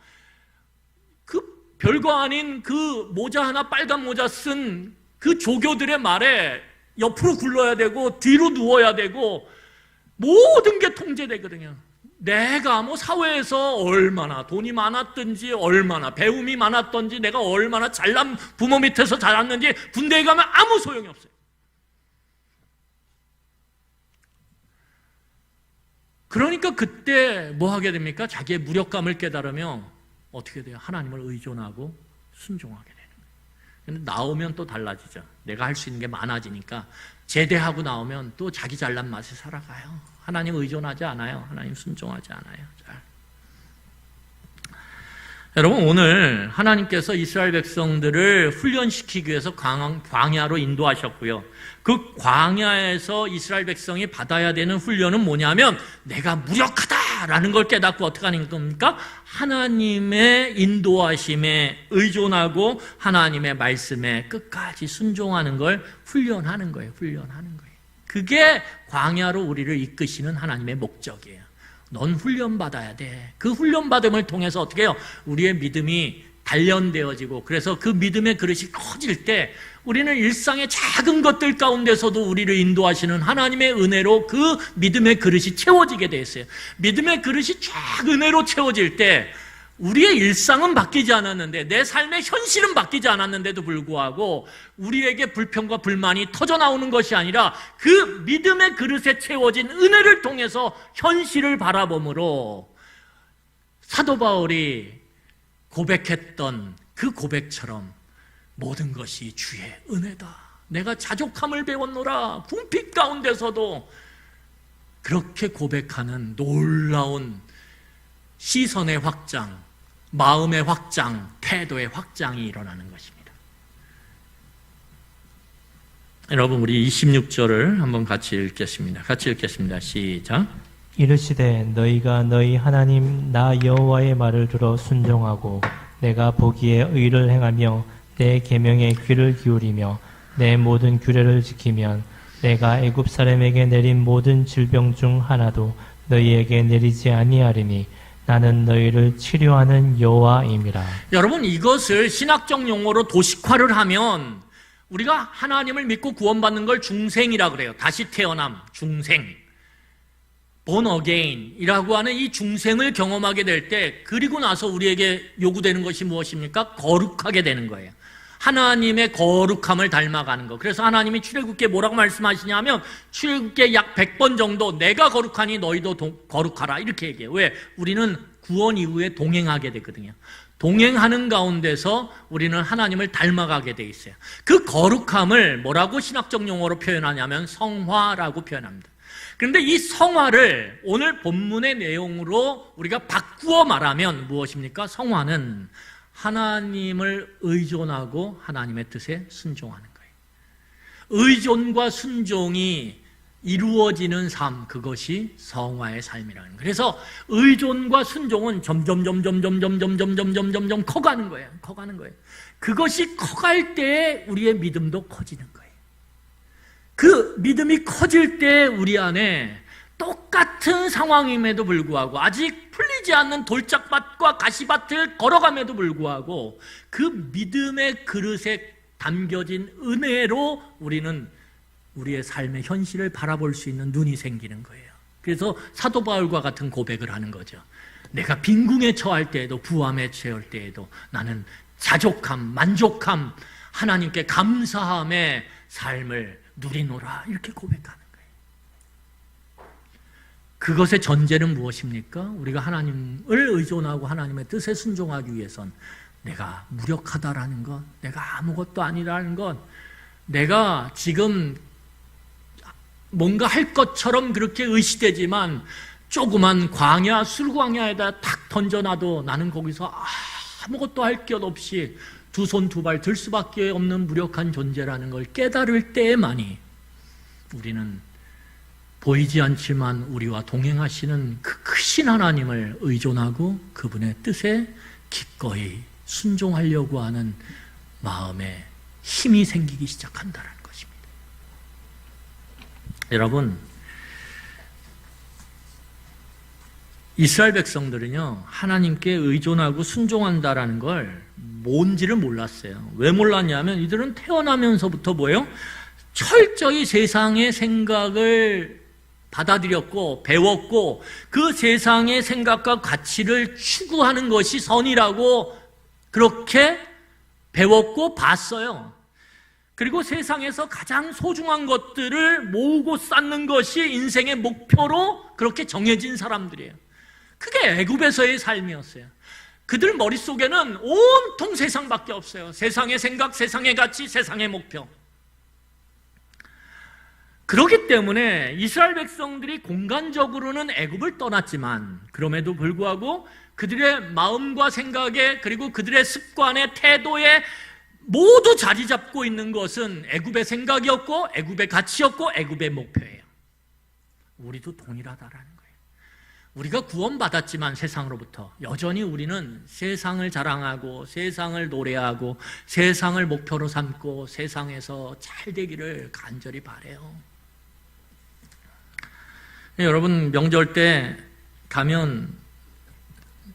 그 별거 아닌 그 모자 하나, 빨간 모자 쓴 그 조교들의 말에 옆으로 굴러야 되고 뒤로 누워야 되고 모든 게 통제되거든요. 내가 사회에서 얼마나 돈이 많았든지, 얼마나 배움이 많았든지, 내가 얼마나 잘난 부모 밑에서 자랐는지 군대에 가면 아무 소용이 없어요. 그러니까 그때 뭐 하게 됩니까? 자기의 무력감을 깨달으며 어떻게 돼요? 하나님을 의존하고 순종하게 되는 거예요. 근데 나오면 또 달라지죠. 내가 할 수 있는 게 많아지니까 제대하고 나오면 또 자기 잘난 맛에 살아가요. 하나님 의존하지 않아요. 하나님 순종하지 않아요. 여러분, 오늘 하나님께서 이스라엘 백성들을 훈련시키기 위해서 광야로 인도하셨고요. 그 광야에서 이스라엘 백성이 받아야 되는 훈련은 뭐냐면, 내가 무력하다라는 걸 깨닫고 어떻게 하는 겁니까? 하나님의 인도하심에 의존하고 하나님의 말씀에 끝까지 순종하는 걸 훈련하는 거예요. 그게 광야로 우리를 이끄시는 하나님의 목적이에요. 넌 훈련받아야 돼. 그 훈련받음을 통해서 어떻게 해요? 우리의 믿음이 단련되어지고, 그래서 그 믿음의 그릇이 커질 때 우리는 일상의 작은 것들 가운데서도 우리를 인도하시는 하나님의 은혜로 그 믿음의 그릇이 채워지게 돼 있어요. 믿음의 그릇이 쫙 은혜로 채워질 때 우리의 일상은 바뀌지 않았는데, 내 삶의 현실은 바뀌지 않았는데도 불구하고 우리에게 불평과 불만이 터져나오는 것이 아니라 그 믿음의 그릇에 채워진 은혜를 통해서 현실을 바라봄으로 사도 바울이 고백했던 그 고백처럼 모든 것이 주의 은혜다. 내가 자족함을 배웠노라. 궁핍 가운데서도 그렇게 고백하는 놀라운 시선의 확장, 마음의 확장, 태도의 확장이 일어나는 것입니다. 여러분, 우리 26절을 한번 같이 읽겠습니다. 시작. 이르시되 너희가 너희 하나님 나 여호와의 말을 들어 순종하고 내가 보기에 의를 행하며 내 계명에 귀를 기울이며 내 모든 규례를 지키면 내가 애굽 사람에게 내린 모든 질병 중 하나도 너희에게 내리지 아니하리니 나는 너희를 치료하는 여호와임이라. 여러분, 이것을 신학적 용어로 도식화를 하면 우리가 하나님을 믿고 구원받는 걸 중생이라 그래요. 다시 태어남, 중생. born again이라고 하는 이 중생을 경험하게 될 때, 그리고 나서 우리에게 요구되는 것이 무엇입니까? 거룩하게 되는 거예요. 하나님의 거룩함을 닮아가는 것. 그래서 하나님이 출애굽기에 뭐라고 말씀하시냐면 출애굽기에 약 100번 정도 내가 거룩하니 너희도 거룩하라 이렇게 얘기해요. 왜? 우리는 구원 이후에 동행하게 되거든요. 동행하는 가운데서 우리는 하나님을 닮아가게 돼 있어요. 그 거룩함을 뭐라고 신학적 용어로 표현하냐면 성화라고 표현합니다. 그런데 이 성화를 오늘 본문의 내용으로 우리가 바꾸어 말하면 무엇입니까? 성화는 하나님을 의존하고 하나님의 뜻에 순종하는 거예요. 의존과 순종이 이루어지는 삶, 그것이 성화의 삶이라는 거예요. 그래서 의존과 순종은 점점 커가는 거예요. 커가는 거예요. 그것이 커갈 때 우리의 믿음도 커지는 거예요. 그 믿음이 커질 때 우리 안에 똑같은 상황임에도 불구하고 아직 풀리지 않는 돌짝밭과 가시밭을 걸어감에도 불구하고 그 믿음의 그릇에 담겨진 은혜로 우리는 우리의 삶의 현실을 바라볼 수 있는 눈이 생기는 거예요. 그래서 사도 바울과 같은 고백을 하는 거죠. 내가 빈궁에 처할 때에도 부함에 처할 때에도 나는 자족함, 만족함, 하나님께 감사함의 삶을 누리노라 이렇게 고백하는 거예요. 그것의 전제는 무엇입니까? 우리가 하나님을 의존하고 하나님의 뜻에 순종하기 위해선 내가 무력하다라는 것, 내가 아무것도 아니라는 것, 내가 지금 뭔가 할 것처럼 그렇게 의시되지만 조그만 광야, 술광야에다 탁 던져놔도 나는 거기서 아무것도 할 것 없이 두 손 두 발 들 수밖에 없는 무력한 존재라는 걸 깨달을 때에만이 우리는 보이지 않지만 우리와 동행하시는 그 크신 하나님을 의존하고 그분의 뜻에 기꺼이 순종하려고 하는 마음에 힘이 생기기 시작한다는 것입니다. 여러분, 이스라엘 백성들은요, 하나님께 의존하고 순종한다라는 걸 뭔지를 몰랐어요. 왜 몰랐냐면 이들은 태어나면서부터 뭐예요? 철저히 세상의 생각을 받아들였고 배웠고 그 세상의 생각과 가치를 추구하는 것이 선이라고 그렇게 배웠고 봤어요. 그리고 세상에서 가장 소중한 것들을 모으고 쌓는 것이 인생의 목표로 그렇게 정해진 사람들이에요. 그게 애굽에서의 삶이었어요. 그들 머릿속에는 온통 세상밖에 없어요. 세상의 생각, 세상의 가치, 세상의 목표. 그렇기 때문에 이스라엘 백성들이 공간적으로는 애굽을 떠났지만 그럼에도 불구하고 그들의 마음과 생각에 그리고 그들의 습관의 태도에 모두 자리 잡고 있는 것은 애굽의 생각이었고 애굽의 가치였고 애굽의 목표예요. 우리도 동일하다라는 거예요. 우리가 구원받았지만 세상으로부터 여전히 우리는 세상을 자랑하고 세상을 노래하고 세상을 목표로 삼고 세상에서 잘 되기를 간절히 바라요. 여러분, 명절 때 가면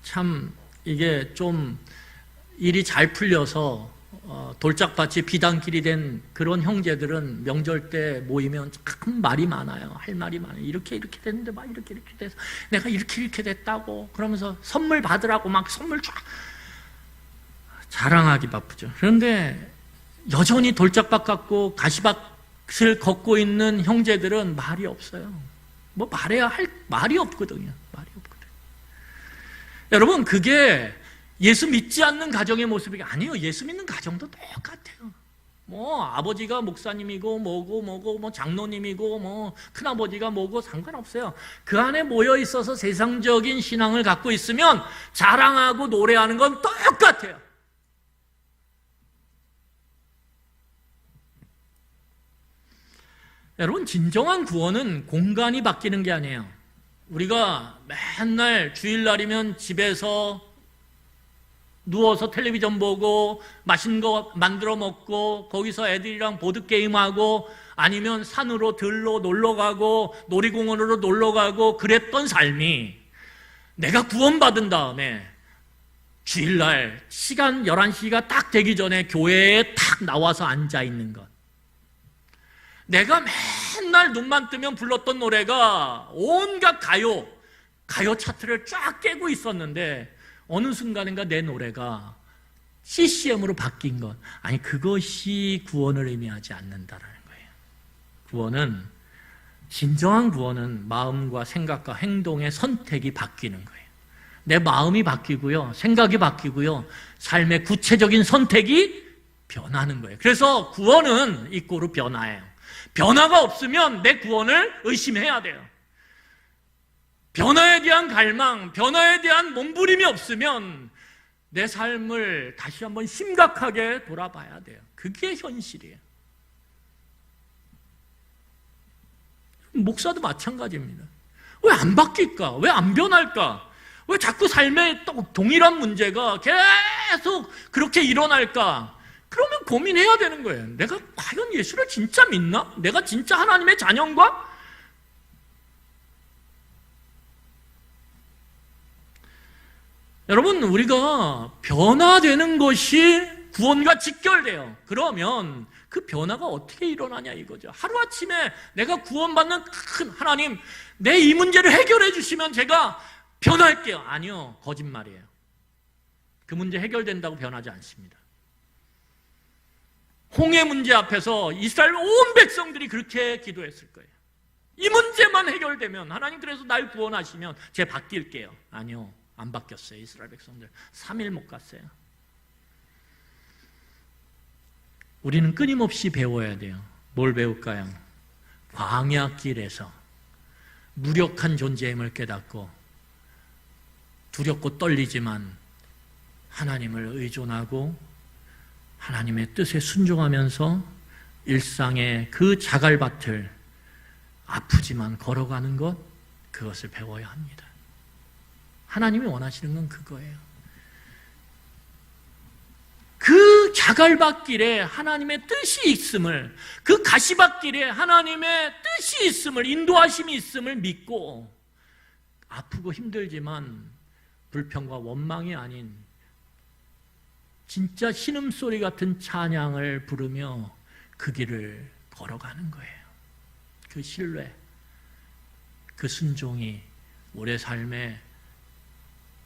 참 이게 좀 일이 잘 풀려서 돌짝밭이 비단길이 된 그런 형제들은 명절 때 모이면 참 말이 많아요. 할 말이 많아요. 이렇게 됐는데 막 이렇게 돼서 내가 이렇게 됐다고 그러면서 선물 받으라고 막 선물 쫙 자랑하기 바쁘죠. 그런데 여전히 돌짝밭 같고 가시밭을 걷고 있는 형제들은 말이 없어요. 뭐 말해야 할 말이 없거든요. 말이 없거든요. 여러분, 그게 예수 믿지 않는 가정의 모습이 아니에요. 예수 믿는 가정도 똑같아요. 뭐 아버지가 목사님이고 뭐고 뭐 장로님이고 뭐 큰아버지가 뭐고 상관없어요. 그 안에 모여 있어서 세상적인 신앙을 갖고 있으면 자랑하고 노래하는 건 똑같아요. 여러분, 진정한 구원은 공간이 바뀌는 게 아니에요. 우리가 맨날 주일날이면 집에서 누워서 텔레비전 보고 맛있는 거 만들어 먹고 거기서 애들이랑 보드게임하고 아니면 산으로 들로 놀러가고 놀이공원으로 놀러가고 그랬던 삶이 내가 구원받은 다음에 주일날 시간 11시가 딱 되기 전에 교회에 탁 나와서 앉아있는 것, 내가 맨날 눈만 뜨면 불렀던 노래가 온갖 가요 차트를 쫙 깨고 있었는데 어느 순간인가 내 노래가 CCM으로 바뀐 것. 아니, 그것이 구원을 의미하지 않는다라는 거예요. 구원은, 진정한 구원은 마음과 생각과 행동의 선택이 바뀌는 거예요. 내 마음이 바뀌고요, 생각이 바뀌고요, 삶의 구체적인 선택이 변하는 거예요. 그래서 구원은 이꼬르 변화예요. 변화가 없으면 내 구원을 의심해야 돼요. 변화에 대한 갈망, 변화에 대한 몸부림이 없으면 내 삶을 다시 한번 심각하게 돌아봐야 돼요. 그게 현실이에요. 목사도 마찬가지입니다. 왜 안 바뀔까? 왜 안 변할까? 왜 자꾸 삶에 또 동일한 문제가 계속 그렇게 일어날까? 그러면 고민해야 되는 거예요. 내가 과연 예수를 진짜 믿나? 내가 진짜 하나님의 자녀인가? 여러분, 우리가 변화되는 것이 구원과 직결돼요. 그러면 그 변화가 어떻게 일어나냐 이거죠. 하루아침에 내가 구원받는 큰 하나님, 내 이 문제를 해결해 주시면 제가 변할게요. 아니요, 거짓말이에요. 그 문제 해결된다고 변하지 않습니다. 홍해 문제 앞에서 이스라엘 온 백성들이 그렇게 기도했을 거예요. 이 문제만 해결되면, 하나님 그래서 날 구원하시면 제 바뀔게요. 아니요, 안 바뀌었어요. 이스라엘 백성들 3일 못 갔어요. 우리는 끊임없이 배워야 돼요. 뭘 배울까요? 광야길에서 무력한 존재임을 깨닫고 두렵고 떨리지만 하나님을 의존하고 하나님의 뜻에 순종하면서 일상의 그 자갈밭을 아프지만 걸어가는 것, 그것을 배워야 합니다. 하나님이 원하시는 건 그거예요. 그 자갈밭길에 하나님의 뜻이 있음을, 그 가시밭길에 하나님의 뜻이 있음을, 인도하심이 있음을 믿고 아프고 힘들지만 불평과 원망이 아닌 진짜 신음소리 같은 찬양을 부르며 그 길을 걸어가는 거예요. 그 신뢰, 그 순종이 우리의 삶에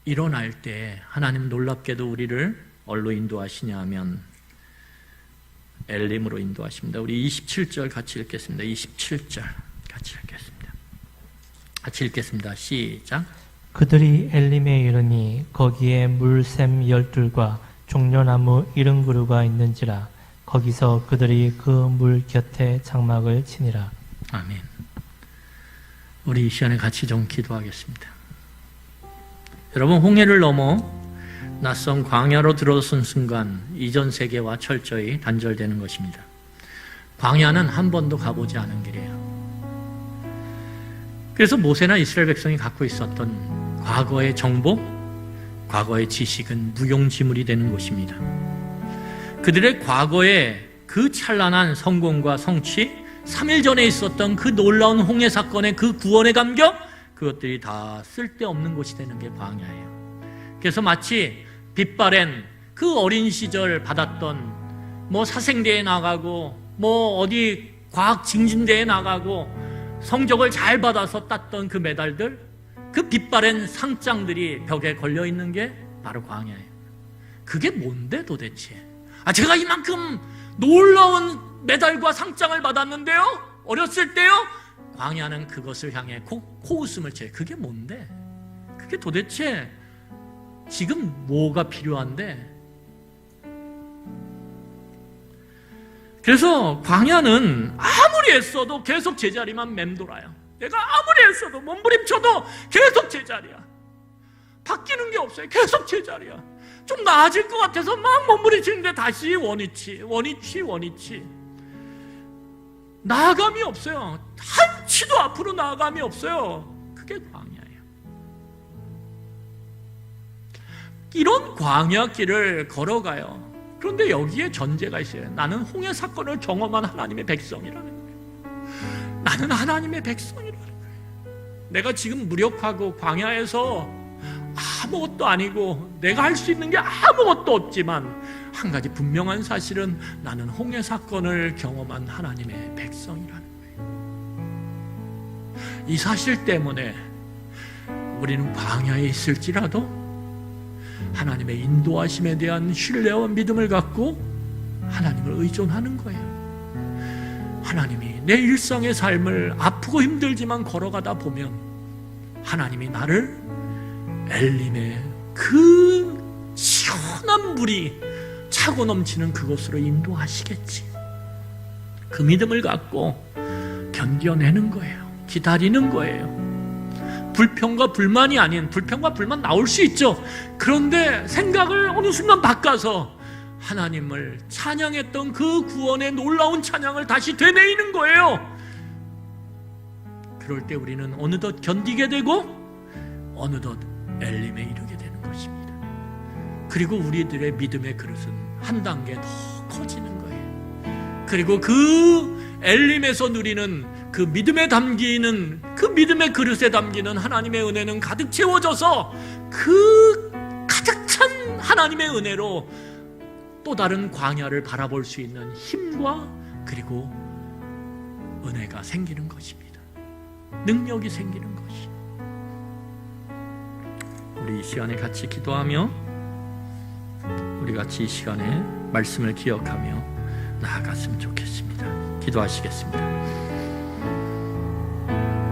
일어날 때 하나님 놀랍게도 우리를 뭘로 인도하시냐 하면 엘림으로 인도하십니다. 우리 27절 같이 읽겠습니다. 27절 같이 읽겠습니다. 같이 읽겠습니다. 시작. 그들이 엘림에 이르니 거기에 물샘 12과 종려나무 70그루가 있는지라 거기서 그들이 그 물 곁에 장막을 치니라. 아멘. 우리 이 시간에 같이 좀 기도하겠습니다. 여러분, 홍해를 넘어 낯선 광야로 들어선 순간 이전 세계와 철저히 단절되는 것입니다. 광야는 한 번도 가보지 않은 길이에요. 그래서 모세나 이스라엘 백성이 갖고 있었던 과거의 정보, 과거의 지식은 무용지물이 되는 것입니다. 그들의 과거의 그 찬란한 성공과 성취, 3일 전에 있었던 그 놀라운 홍해 사건의 그 구원의 감격, 그것들이 다 쓸데없는 곳이 되는 게 광야예요. 그래서 마치 빛바랜 그 어린 시절 받았던 뭐 사생대에 나가고 뭐 어디 과학 증진대에 나가고 성적을 잘 받아서 땄던 그 메달들, 그 빛바랜 상장들이 벽에 걸려있는 게 바로 광야예요. 그게 뭔데 도대체? 제가 이만큼 놀라운 메달과 상장을 받았는데요? 어렸을 때요? 광야는 그것을 향해 코웃음을 쳐요. 그게 뭔데? 그게 도대체 지금 뭐가 필요한데? 그래서 광야는 아무리 애써도 계속 제자리만 맴돌아요. 내가 아무리 애써도 몸부림쳐도 계속 제자리야. 바뀌는 게 없어요. 계속 제자리야. 좀 나아질 것 같아서 막 몸부림치는데 다시 원위치. 나아감이 없어요. 한치도 앞으로 나아감이 없어요. 그게 광야예요. 이런 광야길을 걸어가요. 그런데 여기에 전제가 있어요. 나는 홍해 사건을 경험한 하나님의 백성이라는 거예요. 나는 하나님의 백성이라는 거예요. 내가 지금 무력하고 광야에서 아무것도 아니고 내가 할 수 있는 게 아무것도 없지만 한 가지 분명한 사실은 나는 홍해 사건을 경험한 하나님의 백성이라는 거예요. 이 사실 때문에 우리는 광야에 있을지라도 하나님의 인도하심에 대한 신뢰와 믿음을 갖고 하나님을 의존하는 거예요. 하나님이 내 일상의 삶을 아프고 힘들지만 걸어가다 보면 하나님이 나를 엘림의 그 시원한 물이 차고 넘치는 그곳으로 인도하시겠지. 그 믿음을 갖고 견뎌내는 거예요. 기다리는 거예요. 불평과 불만이 아닌, 불평과 불만 나올 수 있죠. 그런데 생각을 어느 순간 바꿔서 하나님을 찬양했던 그 구원의 놀라운 찬양을 다시 되뇌이는 거예요. 그럴 때 우리는 어느덧 견디게 되고 어느덧 엘림에 이르게 되는 것입니다. 그리고 우리들의 믿음의 그릇은 한 단계 더 커지는 거예요. 그리고 그 엘림에서 누리는 그 믿음에 담기는, 그 믿음의 그릇에 담기는 하나님의 은혜는 가득 채워져서 그 가득 찬 하나님의 은혜로 또 다른 광야를 바라볼 수 있는 힘과 그리고 은혜가 생기는 것입니다. 능력이 생기는 것이. 우리 이 시간에 같이 기도하며, 우리 같이 이 시간에 말씀을 기억하며 나아갔으면 좋겠습니다. 기도하시겠습니다.